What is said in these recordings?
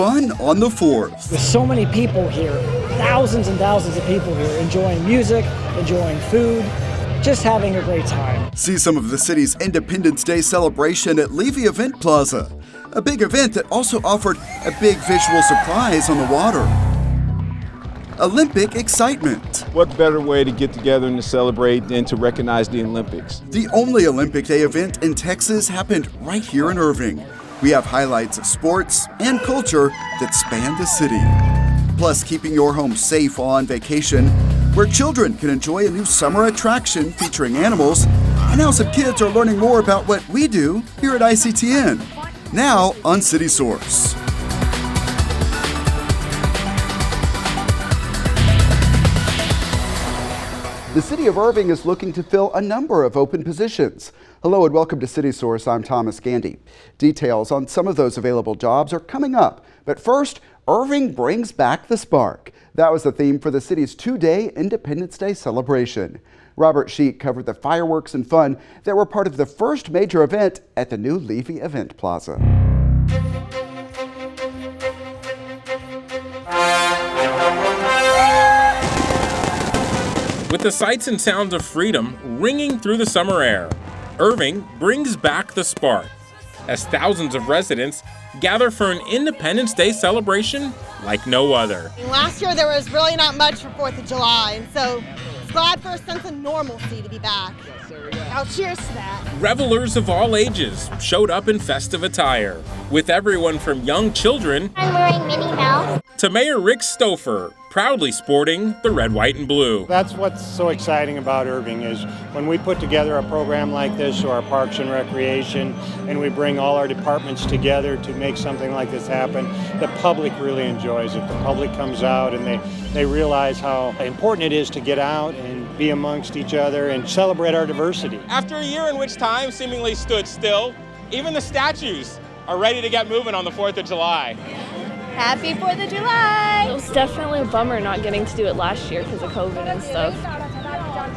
fun on the 4th. There's so many people here, thousands and thousands of people here enjoying music, enjoying food, just having a great time. See some of the city's Independence Day celebration at Levy Event Plaza, a big event that also offered a big visual surprise on the water. Olympic excitement. What better way to get together and to celebrate than to recognize the Olympics? The only Olympic Day event in Texas happened right here in Irving. We have highlights of sports and culture that span the city. Plus, keeping your home safe on vacation, where children can enjoy a new summer attraction featuring animals, and how some kids are learning more about what we do here at ICTN. Now on City Source. The City of Irving is looking to fill a number of open positions. Hello and welcome to City Source. I'm Thomas Gandy. Details on some of those available jobs are coming up. But first, Irving brings back the spark. That was the theme for the city's two-day Independence Day celebration. Robert Sheik covered the fireworks and fun that were part of the first major event at the new Levy Event Plaza. With the sights and sounds of freedom ringing through the summer air, Irving brings back the spark as thousands of residents gather for an Independence Day celebration like no other. Last year there was really not much for 4th of July, and so it's glad for a sense of normalcy to be back. I'll cheers to that. Revelers of all ages showed up in festive attire, with everyone from young children I'm wearing Minnie Mouse to Mayor Rick Stouffer, proudly sporting the red, white, and blue. That's what's so exciting about Irving is when we put together a program like this, or our Parks and Recreation, and we bring all our departments together to make something like this happen, the public really enjoys it. The public comes out and they realize how important it is to get out and be amongst each other and celebrate our diversity. After a year in which time seemingly stood still, even the statues are ready to get moving on the 4th of July. Happy 4th of July! It was definitely a bummer not getting to do it last year because of COVID and stuff.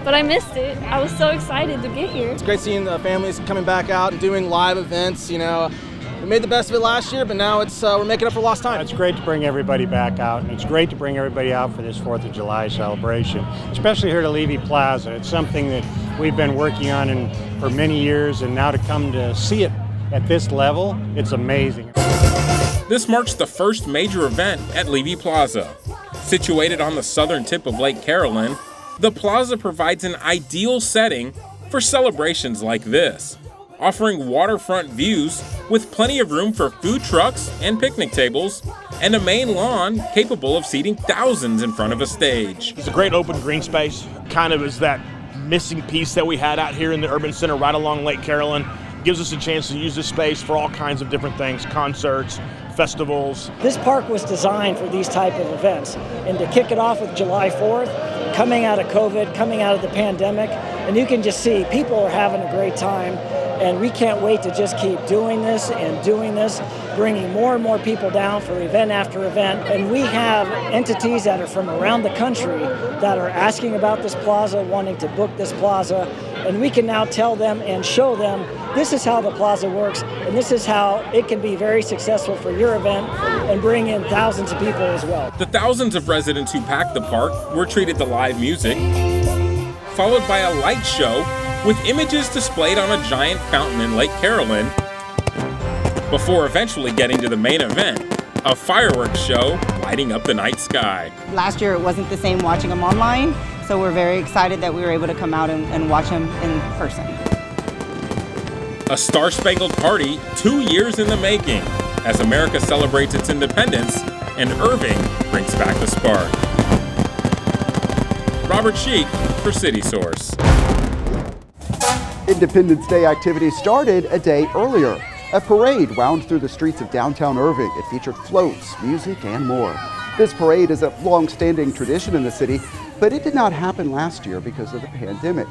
But I missed it. I was so excited to get here. It's great seeing the families coming back out and doing live events. You know, we made the best of it last year, but now we're making up for lost time. It's great to bring everybody back out, and it's great to bring everybody out for this 4th of July celebration, especially here to Levy Plaza. It's something that we've been working on for many years, and now to come to see it at this level, it's amazing. This marks the first major event at Levy Plaza. Situated on the southern tip of Lake Carolyn, the plaza provides an ideal setting for celebrations like this, offering waterfront views with plenty of room for food trucks and picnic tables, and a main lawn capable of seating thousands in front of a stage. It's a great open green space, kind of is that missing piece that we had out here in the urban center right along Lake Carolyn. Gives us a chance to use this space for all kinds of different things, concerts, festivals. This park was designed for these type of events, and to kick it off with July 4th, coming out of COVID, coming out of the pandemic, and you can just see people are having a great time, and we can't wait to just keep doing this, bringing more and more people down for event after event. And we have entities that are from around the country that are asking about this plaza, wanting to book this plaza, and we can now tell them and show them this is how the plaza works, and this is how it can be very successful for your event and bring in thousands of people as well. The thousands of residents who packed the park were treated to live music, followed by a light show with images displayed on a giant fountain in Lake Carolyn, before eventually getting to the main event, a fireworks show lighting up the night sky. Last year it wasn't the same watching them online, so we're very excited that we were able to come out and watch them in person. A star-spangled party 2 years in the making as America celebrates its independence and Irving brings back the spark. Robert Sheik for City Source. Independence Day activities started a day earlier. A parade wound through the streets of downtown Irving. It featured floats, music, and more. This parade is a long-standing tradition in the city, but it did not happen last year because of the pandemic.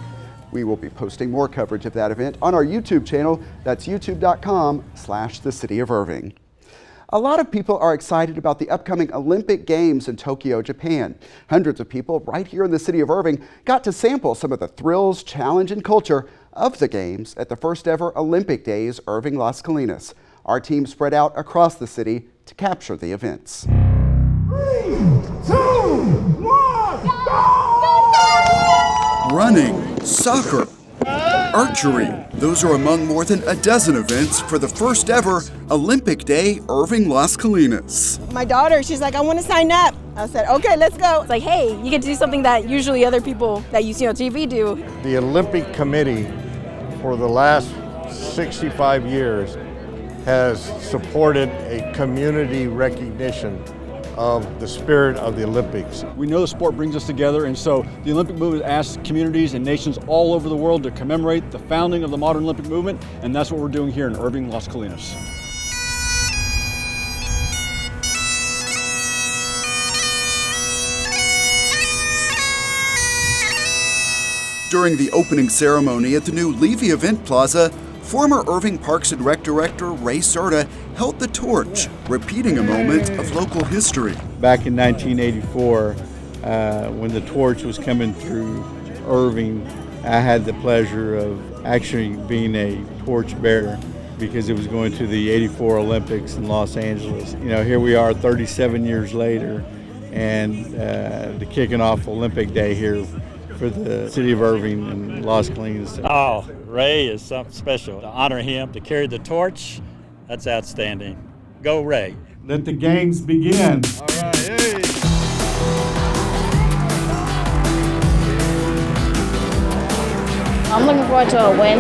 We will be posting more coverage of that event on our YouTube channel. That's youtube.com/thecityofirving. A lot of people are excited about the upcoming Olympic Games in Tokyo, Japan. Hundreds of people right here in the city of Irving got to sample some of the thrills, challenge, and culture of the Games at the first ever Olympic Days IRVING-LAS COLINAS. Our team spread out across the city to capture the events. 3, 2, 1, go! Running, soccer, archery. Those are among more than a dozen events for the first ever Olympic Day IRVING-LAS COLINAS. My daughter, she's like, I want to sign up. I said, okay, let's go. It's like, hey, you get to do something that usually other people that you see on TV do. The Olympic Committee for the last 65 years has supported a community recognition of the spirit of the Olympics. We know the sport brings us together, and so the Olympic movement asks communities and nations all over the world to commemorate the founding of the modern Olympic movement, and that's what we're doing here in IRVING-LAS COLINAS. During the opening ceremony at the new Levy Event Plaza, former Irving Parks and Rec Director Ray Serta held the torch, repeating a moment of local history. Back in 1984, when the torch was coming through Irving, I had the pleasure of actually being a torch bearer because it was going to the '84 Olympics in Los Angeles. You know, here we are 37 years later, and the kicking off Olympic Day here for the city of Irving and Las Colinas. Oh, Ray is something special. To honor him, to carry the torch, that's outstanding. Go Ray. Let the games begin. All right, hey. I'm looking forward to a win,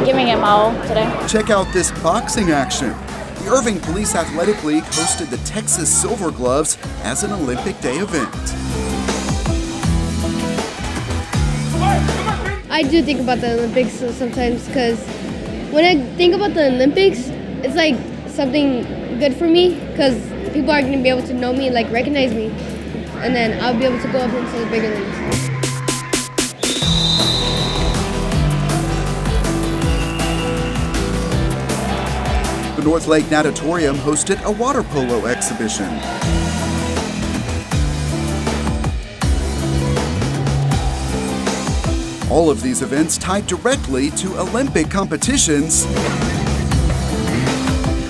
giving it my all today. Check out this boxing action. The Irving Police Athletic League hosted the Texas Silver Gloves as an Olympic Day event. I do think about the Olympics sometimes because when I think about the Olympics, it's like something good for me because people are going to be able to know me and like recognize me, and then I'll be able to go up into the bigger leagues. The North Lake Natatorium hosted a water polo exhibition. All of these events tied directly to Olympic competitions,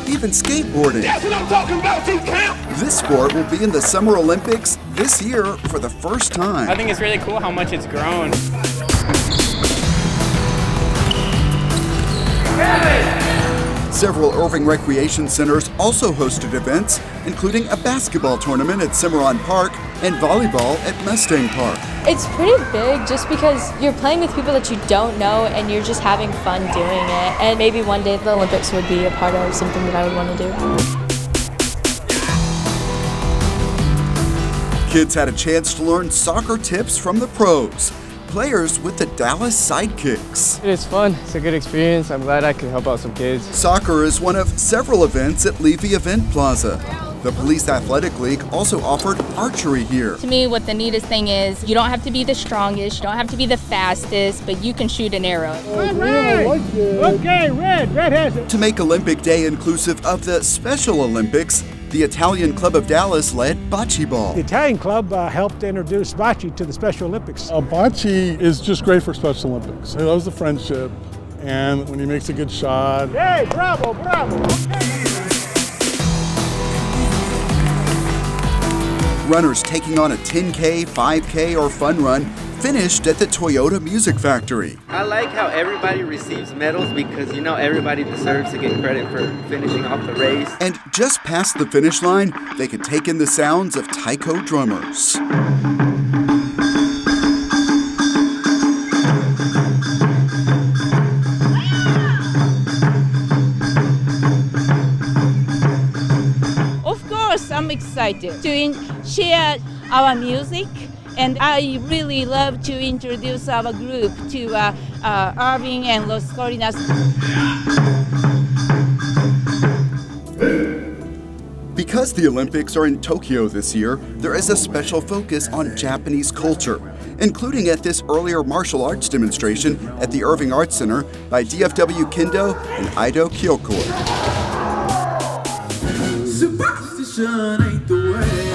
even skateboarding. That's what I'm talking about, Team Camp! This sport will be in the Summer Olympics this year for the first time. I think it's really cool how much it's grown. Several Irving Recreation Centers also hosted events, including a basketball tournament at Cimarron Park and volleyball at Mustang Park. It's pretty big just because you're playing with people that you don't know and you're just having fun doing it. And maybe one day the Olympics would be a part of something that I would want to do. Kids had a chance to learn soccer tips from the pros. Players with the Dallas Sidekicks. It's fun. It's a good experience. I'm glad I could help out some kids. Soccer is one of several events at Levy Event Plaza. The Police Athletic League also offered archery here. To me, what the neatest thing is, you don't have to be the strongest, you don't have to be the fastest, but you can shoot an arrow. All right. Okay, Red has it. To make Olympic Day inclusive of the Special Olympics, the Italian Club of Dallas led bocce ball. The Italian club helped introduce bocce to the Special Olympics. Bocce is just great for Special Olympics. He loves the friendship, and when he makes a good shot. Hey, bravo, bravo. Runners taking on a 10K, 5K, or fun run finished at the Toyota Music Factory. I like how everybody receives medals because, you know, everybody deserves to get credit for finishing off the race. And just past the finish line, they could take in the sounds of taiko drummers. Of course, I'm excited to share our music. And I really love to introduce our group to Irving and Las Colinas. Because the Olympics are in Tokyo this year, there is a special focus on Japanese culture, including at this earlier martial arts demonstration at the Irving Arts Center by DFW Kendo and Aido Kyokoi. Superstition ain't the way.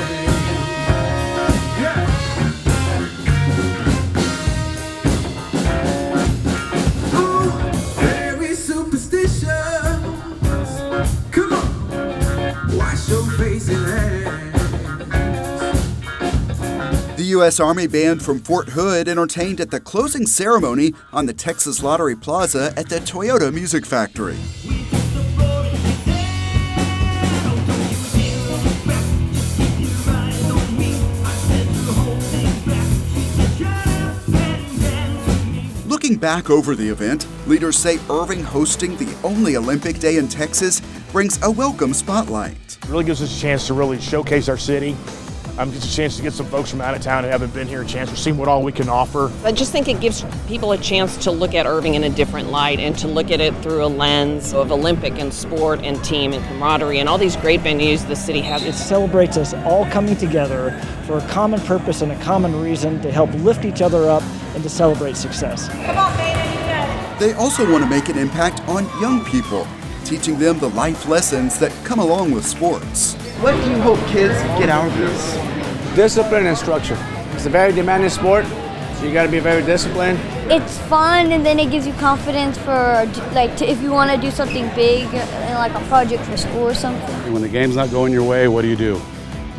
U.S. Army Band from Fort Hood entertained at the closing ceremony on the Texas Lottery Plaza at the Toyota Music Factory. Looking back over the event, leaders say Irving hosting the only Olympic Day in Texas brings a welcome spotlight. It really gives us a chance to really showcase our city. Gives us a chance to get some folks from out of town who haven't been here a chance to see what all we can offer. I just think it gives people a chance to look at Irving in a different light and to look at it through a lens of Olympic and sport and team and camaraderie and all these great venues the city has. It celebrates us all coming together for a common purpose and a common reason to help lift each other up and to celebrate success. Come on, baby, you got it. They also want to make an impact on young people, teaching them the life lessons that come along with sports. What do you hope kids get out of this? Discipline and structure. It's a very demanding sport, so you got to be very disciplined. It's fun, and then it gives you confidence for if you want to do something big, like a project for school or something. When the game's not going your way, what do? Do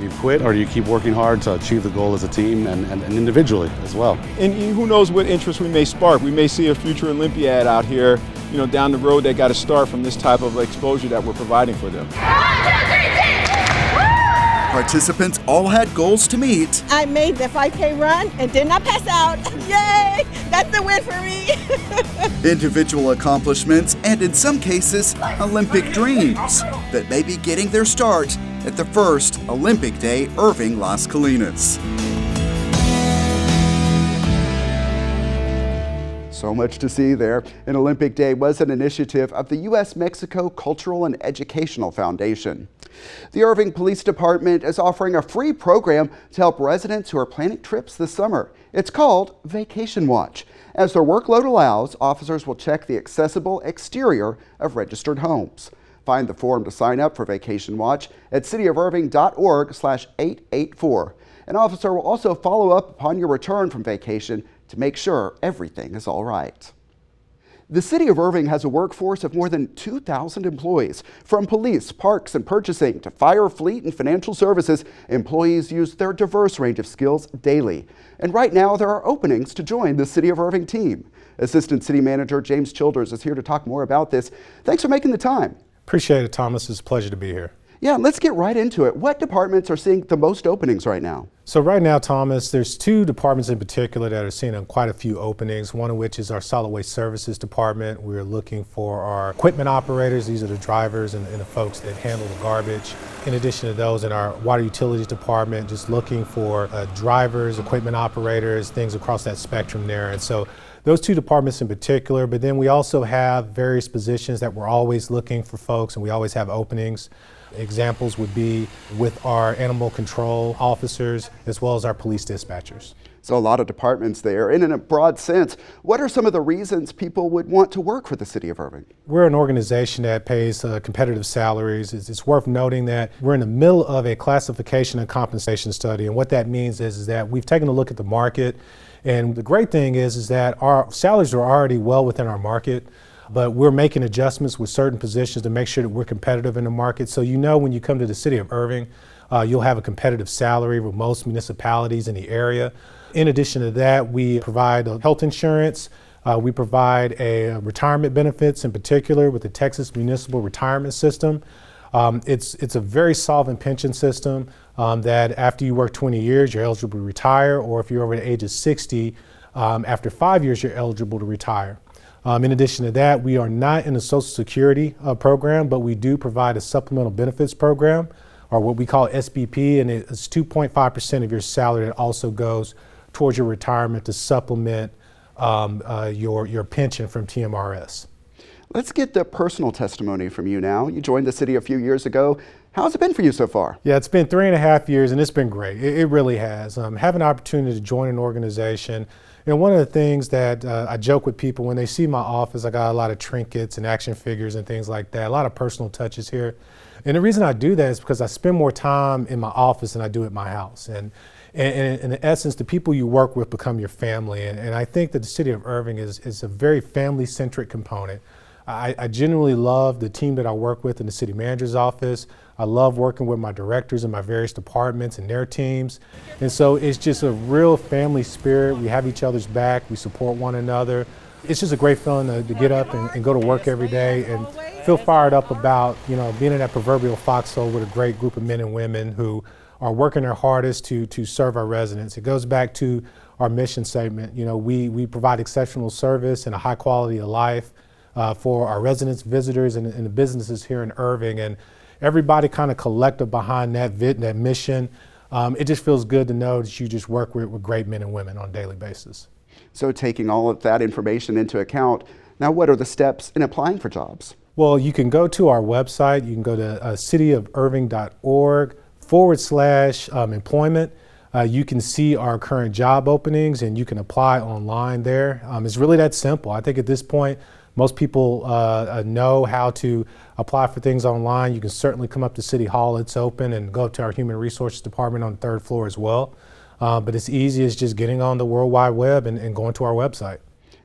you quit, or do you keep working hard to achieve the goal as a team and individually as well? And who knows what interest we may spark. We may see a future Olympiad out here, down the road that got to start from this type of exposure that we're providing for them. Participants all had goals to meet. I made the 5K run and did not pass out. Yay! That's the win for me. Individual accomplishments and, in some cases, Olympic dreams that may be getting their start at the first Olympic Day IRVING-LAS COLINAS. So much to see there. An Olympic Day was an initiative of the U.S.-Mexico Cultural and Educational Foundation. The Irving Police Department is offering a free program to help residents who are planning trips this summer. It's called Vacation Watch. As their workload allows, officers will check the accessible exterior of registered homes. Find the form to sign up for Vacation Watch at cityofirving.org/884. An officer will also follow up upon your return from vacation to make sure everything is all right. The City of Irving has a workforce of more than 2,000 employees. From police, parks, and purchasing to fire, fleet, and financial services, employees use their diverse range of skills daily. And right now, there are openings to join the City of Irving team. Assistant City Manager James Childers is here to talk more about this. Thanks for making the time. Appreciate it, Thomas. It's a pleasure to be here. Yeah, let's get right into it. What departments are seeing the most openings right now? So right now, Thomas, there's two departments in particular that are seeing quite a few openings, one of which is our Solid Waste Services Department. We're looking for our equipment operators. These are the drivers and the folks that handle the garbage. In addition to those, in our Water Utilities Department, just looking for drivers, equipment operators, things across that spectrum there. And so those two departments in particular, but then we also have various positions that we're always looking for folks, and we always have openings. Examples would be with our animal control officers as well as our police dispatchers. So a lot of departments there. And in a broad sense, what are some of the reasons people would want to work for the City of Irving? We're an organization that pays competitive salaries. It's worth noting that we're in the middle of a classification and compensation study. And what that means is that we've taken a look at the market. And the great thing is that our salaries are already well within our market. But we're making adjustments with certain positions to make sure that we're competitive in the market. So when you come to the City of Irving, you'll have a competitive salary with most municipalities in the area. In addition to that, we provide health insurance. We provide retirement benefits, in particular with the Texas Municipal Retirement System. It's a very solvent pension system that after you work 20 years, you're eligible to retire, or if you're over the age of 60, after 5 years, you're eligible to retire. In addition to that, we are not in the Social Security program, but we do provide a supplemental benefits program, or what we call SBP, and it's 2.5% of your salary that also goes towards your retirement to supplement your pension from TMRS. Let's get the personal testimony from you now. You joined the city a few years ago. How's it been for you so far? Yeah, it's been 3.5 years, and it's been great. It really has. Having an opportunity to join an organization. One of the things that I joke with people when they see my office, I got a lot of trinkets and action figures and things like that, a lot of personal touches here. And the reason I do that is because I spend more time in my office than I do at my house. And in essence, the people you work with become your family. And I think that the City of Irving is a very family-centric component. I genuinely love the team that I work with in the city manager's office. I love working with my directors in my various departments and their teams. And so it's just a real family spirit. We have each other's back. We support one another. It's just a great feeling to get up and go to work every day and feel fired up about, being in that proverbial foxhole with a great group of men and women who are working their hardest to serve our residents. It goes back to our mission statement. We provide exceptional service and a high quality of life for our residents, visitors, and the businesses here in Irving. And everybody kind of collective behind that mission. It just feels good to know that you just work with great men and women on a daily basis. So taking all of that information into account, now what are the steps in applying for jobs? Well, you can go to our website. You can go to cityofirving.org/employment. You can see our current job openings and you can apply online there. It's really that simple. I think at this point, most people know how to apply for things online. You can certainly come up to City Hall, it's open, and go up to our Human Resources Department on the 3rd floor as well. But it's easy as just getting on the World Wide Web and going to our website.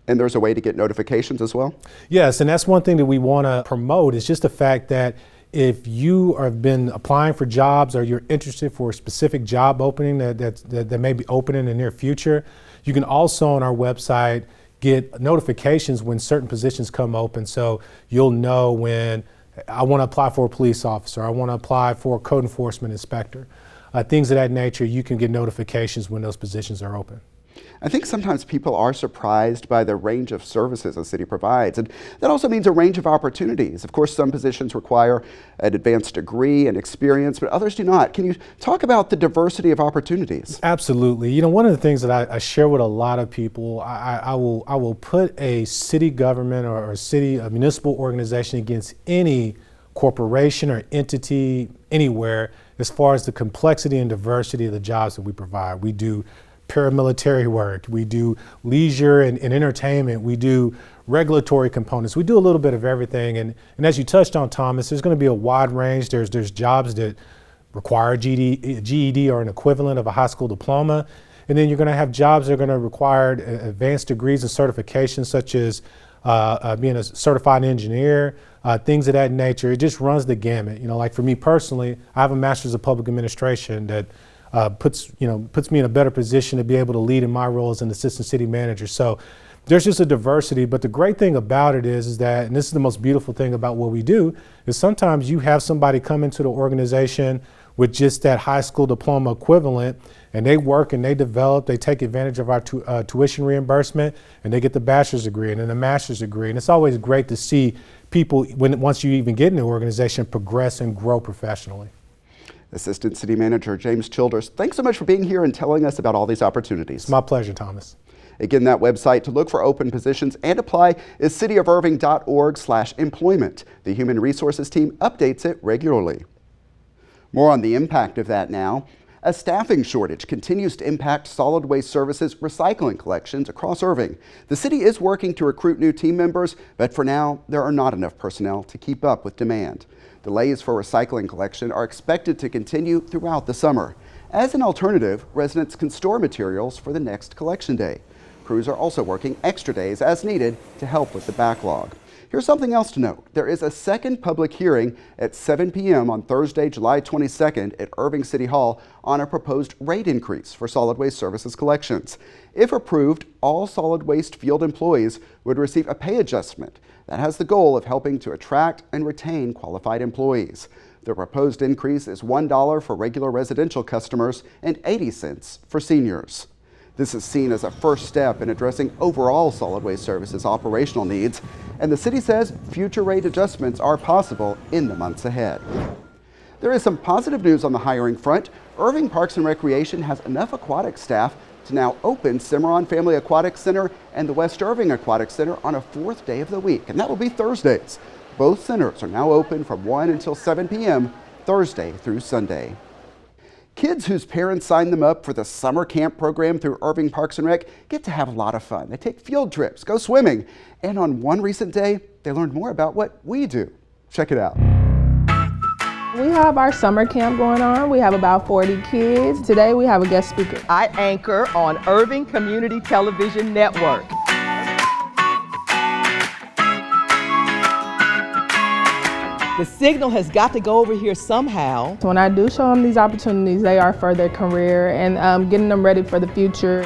And there's a way to get notifications as well? Yes, and that's one thing that we want to promote is just the fact that if you have been applying for jobs or you're interested for a specific job opening that may be open in the near future, you can also on our website get notifications when certain positions come open. So you'll know when I want to apply for a police officer, I want to apply for a code enforcement inspector, things of that nature. You can get notifications when those positions are open. I think sometimes people are surprised by the range of services a city provides, and that also means a range of opportunities. Of course, some positions require an advanced degree and experience, but others do not. Can you talk about the diversity of opportunities? Absolutely. One of the things that I share with a lot of people, I will put a city government or a municipal organization against any corporation or entity anywhere as far as the complexity and diversity of the jobs that we provide. We do paramilitary work, we do leisure and entertainment, we do regulatory components, we do a little bit of everything. And as you touched on, Thomas, there's going to be a wide range. There's jobs that require a GED or an equivalent of a high school diploma. And then you're going to have jobs that are going to require advanced degrees and certifications such as being a certified engineer, things of that nature. It just runs the gamut. Like for me personally, I have a master's of public administration that puts me in a better position to be able to lead in my role as an assistant city manager. So there's just a diversity, but the great thing about it is that, and this is the most beautiful thing about what we do, is sometimes you have somebody come into the organization with just that high school diploma equivalent, and they work and they develop, they take advantage of our tuition reimbursement, and they get the bachelor's degree and then the master's degree. And it's always great to see people, once you even get in the organization, progress and grow professionally. Assistant City Manager James Childers, thanks so much for being here and telling us about all these opportunities. It's my pleasure, Thomas. Again, that website to look for open positions and apply is cityofirving.org/employment. The Human Resources team updates it regularly. More on the impact of that now. A staffing shortage continues to impact solid waste services recycling collections across Irving. The city is working to recruit new team members, but for now, there are not enough personnel to keep up with demand. Delays for recycling collection are expected to continue throughout the summer. As an alternative, residents can store materials for the next collection day. Crews are also working extra days as needed to help with the backlog. Here's something else to note. There is a second public hearing at 7 p.m. on Thursday, July 22nd at Irving City Hall on a proposed rate increase for solid waste services collections. If approved, all solid waste field employees would receive a pay adjustment that has the goal of helping to attract and retain qualified employees. The proposed increase is $1 for regular residential customers and 80 cents for seniors. This is seen as a first step in addressing overall solid waste services operational needs, and the city says future rate adjustments are possible in the months ahead. There is some positive news on the hiring front. Irving Parks and Recreation has enough aquatic staff to now open Cimarron Family Aquatic Center and the West Irving Aquatic Center on a 4th day of the week, and that will be Thursdays. Both centers are now open from 1 until 7 p.m. Thursday through Sunday. Kids whose parents sign them up for the summer camp program through Irving Parks and Rec get to have a lot of fun. They take field trips, go swimming, and on one recent day, they learned more about what we do. Check it out. We have our summer camp going on. We have about 40 kids. Today we have a guest speaker. I anchor on Irving Community Television Network. The signal has got to go over here somehow. So when I do show them these opportunities, they are for their career and getting them ready for the future.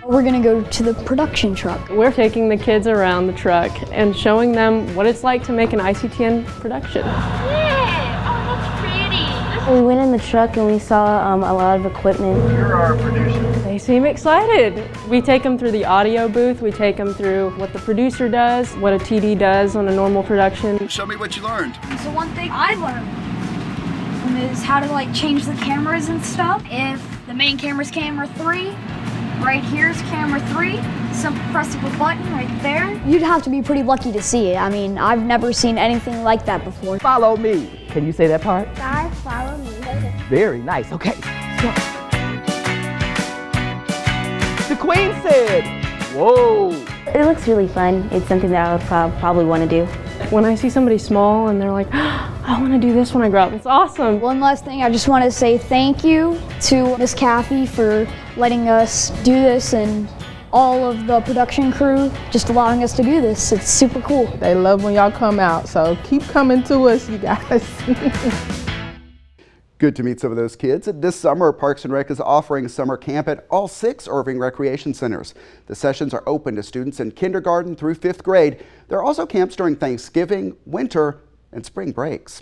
We're gonna go to the production truck. We're taking the kids around the truck and showing them what it's like to make an ICTN production. We went in the truck and we saw a lot of equipment. You're our producer. They seem excited. We take them through the audio booth, we take them through what the producer does, what a TD does on a normal production. Show me what you learned. So one thing I learned is how to change the cameras and stuff. If the main camera's camera 3, right here's camera 3, simple press of a button right there. You'd have to be pretty lucky to see it. I mean, I've never seen anything like that before. Follow me. Can you say that part? Guys, follow me. Very nice. Okay. The Queen said, whoa. It looks really fun. It's something that I would probably want to do. When I see somebody small and they're like, I want to do this when I grow up, it's awesome. One last thing, I just want to say thank you to Miss Kathy for letting us do this and all of the production crew just allowing us to do this. It's super cool. They love when y'all come out, so keep coming to us, you guys. Good to meet some of those kids. This summer, Parks and Rec is offering summer camp at all 6 Irving Recreation Centers. The sessions are open to students in kindergarten through 5th grade. There are also camps during Thanksgiving, winter, and spring breaks.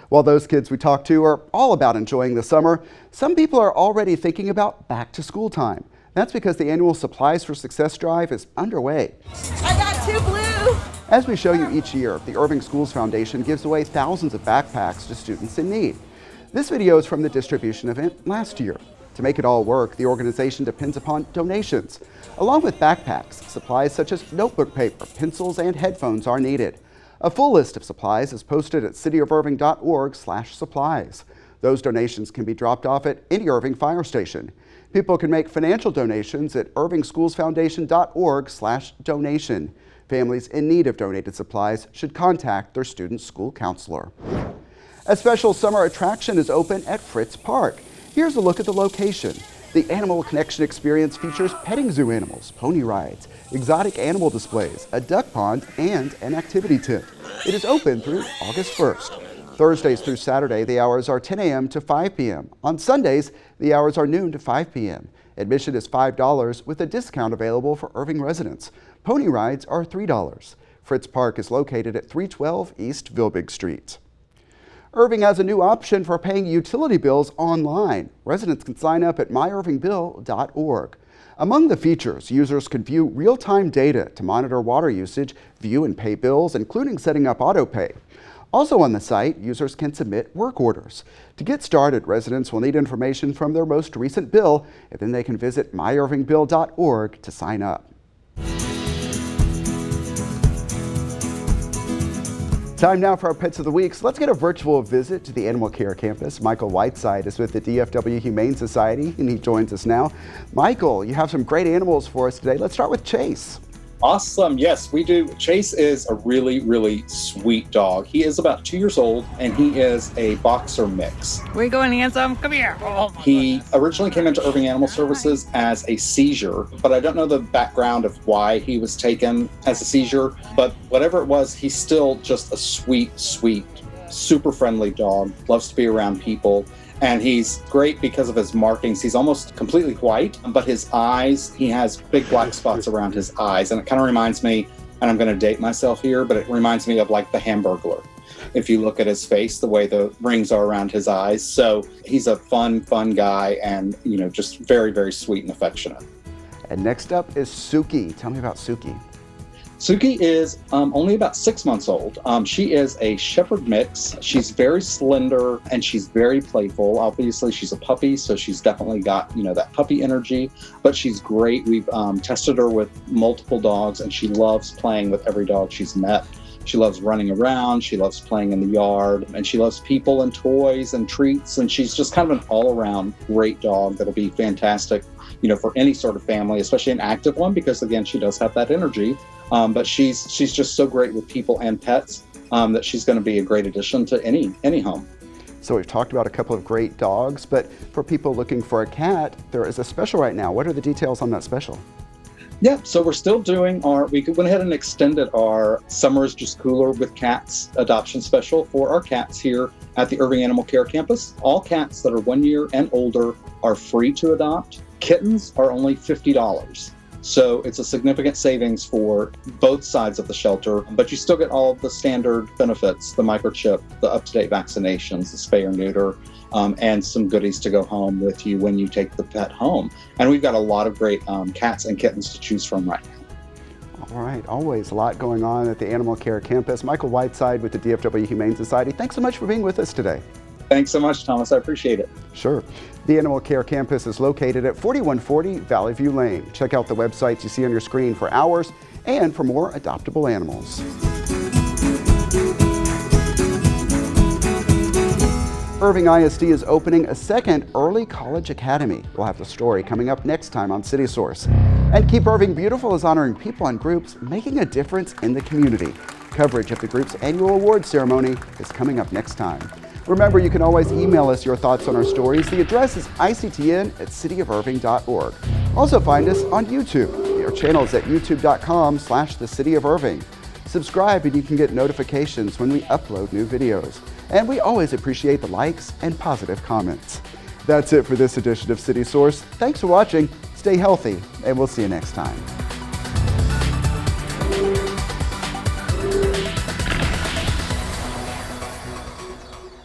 While those kids we talked to are all about enjoying the summer, some people are already thinking about back to school time. That's because the annual Supplies for Success drive is underway. I got 2 blue. As we show you each year, the Irving Schools Foundation gives away thousands of backpacks to students in need. This video is from the distribution event last year. To make it all work, the organization depends upon donations. Along with backpacks, supplies such as notebook paper, pencils, and headphones are needed. A full list of supplies is posted at cityofirving.org/supplies. Those donations can be dropped off at any Irving fire station. People can make financial donations at irvingschoolsfoundation.org/donation. Families in need of donated supplies should contact their student school counselor. A special summer attraction is open at Fritz Park. Here's a look at the location. The Animal Connection experience features petting zoo animals, pony rides, exotic animal displays, a duck pond, and an activity tent. It is open through August 1st. Thursdays through Saturday, the hours are 10 a.m. to 5 p.m. On Sundays, the hours are noon to 5 p.m. Admission is $5 with a discount available for Irving residents. Pony rides are $3. Fritz Park is located at 312 East Vilbig Street. Irving has a new option for paying utility bills online. Residents can sign up at myirvingbill.org. Among the features, users can view real-time data to monitor water usage, view and pay bills, including setting up autopay. Also on the site, users can submit work orders. To get started, residents will need information from their most recent bill, and then they can visit myirvingbill.org to sign up. Time now for our Pets of the Week. So let's get a virtual visit to the Animal Care Campus. Michael Whiteside is with the DFW Humane Society, and he joins us now. Michael, you have some great animals for us today. Let's start with Chase. Awesome. Yes, we do. Chase is a really, really sweet dog. He is about 2 years old, and he is a boxer mix. We're going handsome. Come here. He originally came into Irving Animal Services as a seizure, but I don't know the background of why he was taken as a seizure. But whatever it was, he's still just a sweet, sweet, super friendly dog. Loves to be around people. And he's great because of his markings. He's almost completely white, but his eyes, he has big black spots around his eyes. And it kind of reminds me, and I'm going to date myself here, but it reminds me of like the Hamburglar. If you look at his face, the way the rings are around his eyes. So he's a fun guy and, you know, just very, very sweet and affectionate. And next up is Suki. Tell me about Suki. Suki is only about 6 months old. She is a shepherd mix. She's very slender and she's very playful. Obviously, she's a puppy, so she's definitely got, you know, that puppy energy, but she's great. We've tested her with multiple dogs and she loves playing with every dog she's met. She loves running around, she loves playing in the yard, and she loves people and toys and treats, and she's just kind of an all-around great dog that'll be fantastic, you know, for any sort of family, especially an active one, because again, she does have that energy. But she's just so great with people and pets that she's going to be a great addition to any home. So we've talked about a couple of great dogs, but for people looking for a cat, there is a special right now. What are the details on that special? Yeah, so we're still doing we went ahead and extended our Summer is Just Cooler with Cats adoption special for our cats here at the Irving Animal Care Campus. All cats that are 1 year and older are free to adopt. Kittens are only $50. So it's a significant savings for both sides of the shelter, but you still get all of the standard benefits, the microchip, the up-to-date vaccinations, the spay or neuter, and some goodies to go home with you when you take the pet home. And we've got a lot of great cats and kittens to choose from right now. All right, always a lot going on at the Animal Care Campus. Michael Whiteside with the DFW Humane Society, thanks so much for being with us today. Thanks so much, Thomas. I appreciate it. Sure. The Animal Care Campus is located at 4140 Valley View Lane. Check out the websites you see on your screen for hours and for more adoptable animals. Irving ISD is opening a second early college academy. We'll have the story coming up next time on City Source. And Keep Irving Beautiful is honoring people and groups making a difference in the community. Coverage of the group's annual awards ceremony is coming up next time. Remember, you can always email us your thoughts on our stories. The address is ICTN@cityofirving.org. Also find us on YouTube. Our channel is at youtube.com/thecityofirving. Subscribe and you can get notifications when we upload new videos. And we always appreciate the likes and positive comments. That's it for this edition of City Source. Thanks for watching, stay healthy, and we'll see you next time.